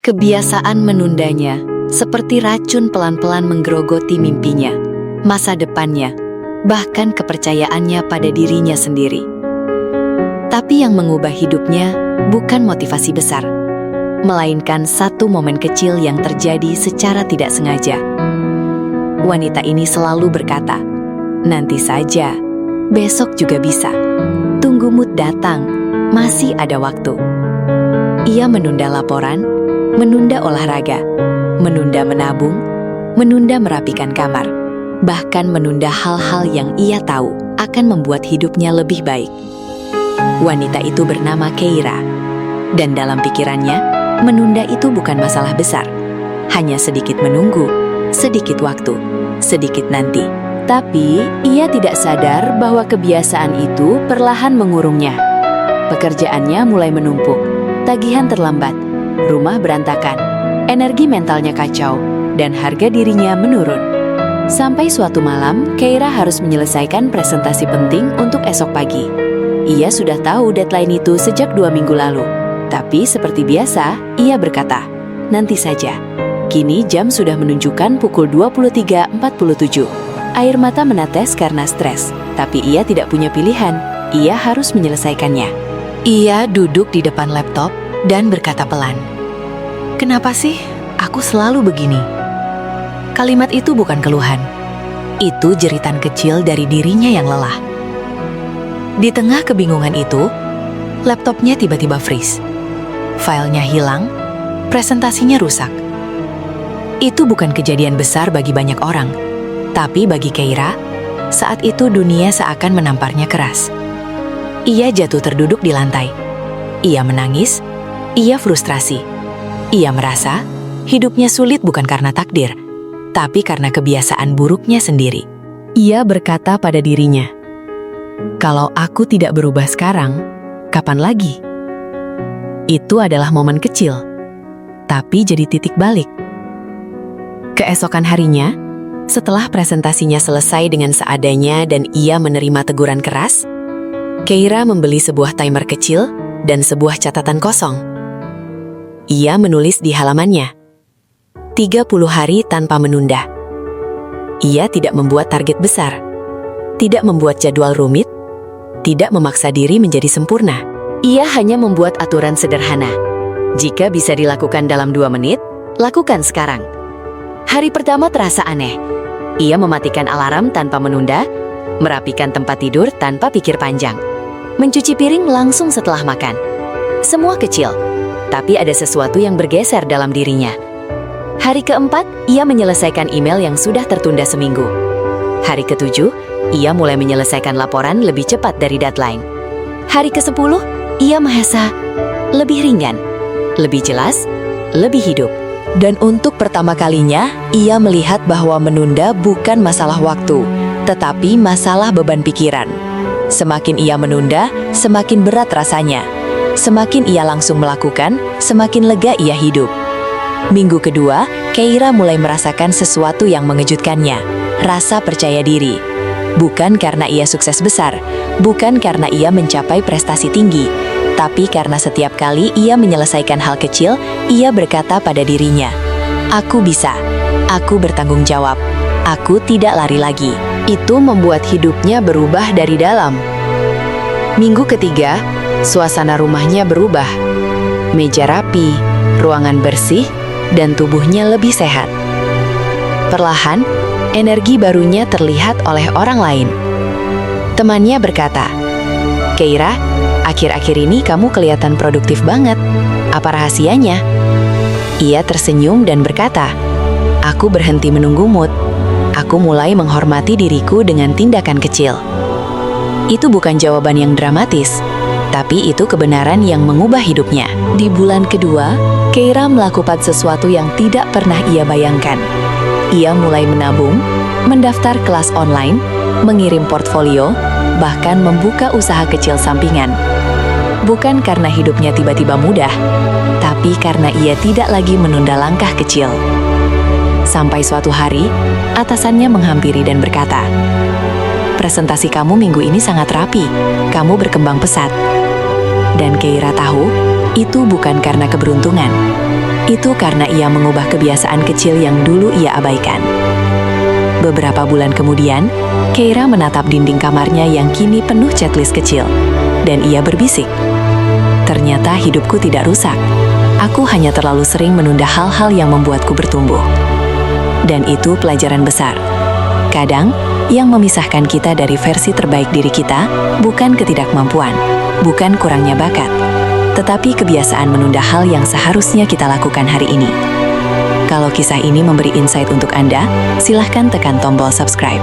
Kebiasaan menundanya seperti racun pelan-pelan menggerogoti mimpinya, masa depannya, bahkan kepercayaannya pada dirinya sendiri. Tapi yang mengubah hidupnya bukan motivasi besar, melainkan satu momen kecil yang terjadi secara tidak sengaja. Wanita ini selalu berkata, "Nanti saja, besok juga bisa. Tunggu mood datang, masih ada waktu." Ia menunda laporan, menunda olahraga, menunda menabung, menunda merapikan kamar, bahkan menunda hal-hal yang ia tahu akan membuat hidupnya lebih baik. Wanita itu bernama Keira, dan dalam pikirannya, menunda itu bukan masalah besar. Hanya sedikit menunggu, sedikit waktu, sedikit nanti. Tapi, ia tidak sadar bahwa kebiasaan itu perlahan mengurungnya. Pekerjaannya mulai menumpuk, tagihan terlambat, rumah berantakan, energi mentalnya kacau, dan harga dirinya menurun. Sampai suatu malam, Keira harus menyelesaikan presentasi penting untuk esok pagi. Ia sudah tahu deadline itu sejak 2 minggu lalu. Tapi seperti biasa, ia berkata, "Nanti saja." Kini jam sudah menunjukkan pukul 23.47. Air mata menetes karena stres, tapi ia tidak punya pilihan. Ia harus menyelesaikannya. Ia duduk di depan laptop dan berkata pelan, "Kenapa sih aku selalu begini?" Kalimat itu bukan keluhan. Itu jeritan kecil dari dirinya yang lelah. Di tengah kebingungan itu, laptopnya tiba-tiba freeze. Filenya hilang, presentasinya rusak. Itu bukan kejadian besar bagi banyak orang, tapi bagi Keira, saat itu dunia seakan menamparnya keras. Ia jatuh terduduk di lantai. Ia menangis, ia frustrasi. Ia merasa hidupnya sulit bukan karena takdir, tapi karena kebiasaan buruknya sendiri. Ia berkata pada dirinya, "Kalau aku tidak berubah sekarang, kapan lagi?" Itu adalah momen kecil, tapi jadi titik balik. Keesokan harinya, setelah presentasinya selesai dengan seadanya dan ia menerima teguran keras, Keira membeli sebuah timer kecil dan sebuah catatan kosong. Ia menulis di halamannya, 30 hari tanpa menunda. Ia tidak membuat target besar, tidak membuat jadwal rumit, tidak memaksa diri menjadi sempurna. Ia hanya membuat aturan sederhana. Jika bisa dilakukan dalam 2 menit, lakukan sekarang. Hari pertama terasa aneh. Ia mematikan alarm tanpa menunda, merapikan tempat tidur tanpa pikir panjang, mencuci piring langsung setelah makan. Semua kecil, tapi ada sesuatu yang bergeser dalam dirinya. Hari keempat, ia menyelesaikan email yang sudah tertunda seminggu. Hari ke-7, ia mulai menyelesaikan laporan lebih cepat dari deadline. Hari ke-10, ia merasa lebih ringan, lebih jelas, lebih hidup. Dan untuk pertama kalinya, ia melihat bahwa menunda bukan masalah waktu, tetapi masalah beban pikiran. Semakin ia menunda, semakin berat rasanya. Semakin ia langsung melakukan, semakin lega ia hidup. Minggu kedua, Keira mulai merasakan sesuatu yang mengejutkannya, rasa percaya diri. Bukan karena ia sukses besar, bukan karena ia mencapai prestasi tinggi, tapi karena setiap kali ia menyelesaikan hal kecil, ia berkata pada dirinya, "Aku bisa, aku bertanggung jawab, aku tidak lari lagi." Itu membuat hidupnya berubah dari dalam. Minggu ketiga, suasana rumahnya berubah. Meja rapi, ruangan bersih, dan tubuhnya lebih sehat. Perlahan, energi barunya terlihat oleh orang lain. Temannya berkata, "Keira, akhir-akhir ini kamu kelihatan produktif banget. Apa rahasianya?" Ia tersenyum dan berkata, "Aku berhenti menunggu mood. Aku mulai menghormati diriku dengan tindakan kecil." Itu bukan jawaban yang dramatis, tapi itu kebenaran yang mengubah hidupnya. Di bulan kedua, Keira melakukan sesuatu yang tidak pernah ia bayangkan. Ia mulai menabung, mendaftar kelas online, mengirim portfolio, bahkan membuka usaha kecil sampingan. Bukan karena hidupnya tiba-tiba mudah, tapi karena ia tidak lagi menunda langkah kecil. Sampai suatu hari, atasannya menghampiri dan berkata, "Presentasi kamu minggu ini sangat rapi, kamu berkembang pesat." Dan Keira tahu, itu bukan karena keberuntungan. Itu karena ia mengubah kebiasaan kecil yang dulu ia abaikan. Beberapa bulan kemudian, Keira menatap dinding kamarnya yang kini penuh checklist kecil. Dan ia berbisik, "Ternyata hidupku tidak rusak. Aku hanya terlalu sering menunda hal-hal yang membuatku bertumbuh." Dan itu pelajaran besar. Kadang, yang memisahkan kita dari versi terbaik diri kita bukan ketidakmampuan, bukan kurangnya bakat, tetapi kebiasaan menunda hal yang seharusnya kita lakukan hari ini. Kalau kisah ini memberi insight untuk Anda, silahkan tekan tombol subscribe.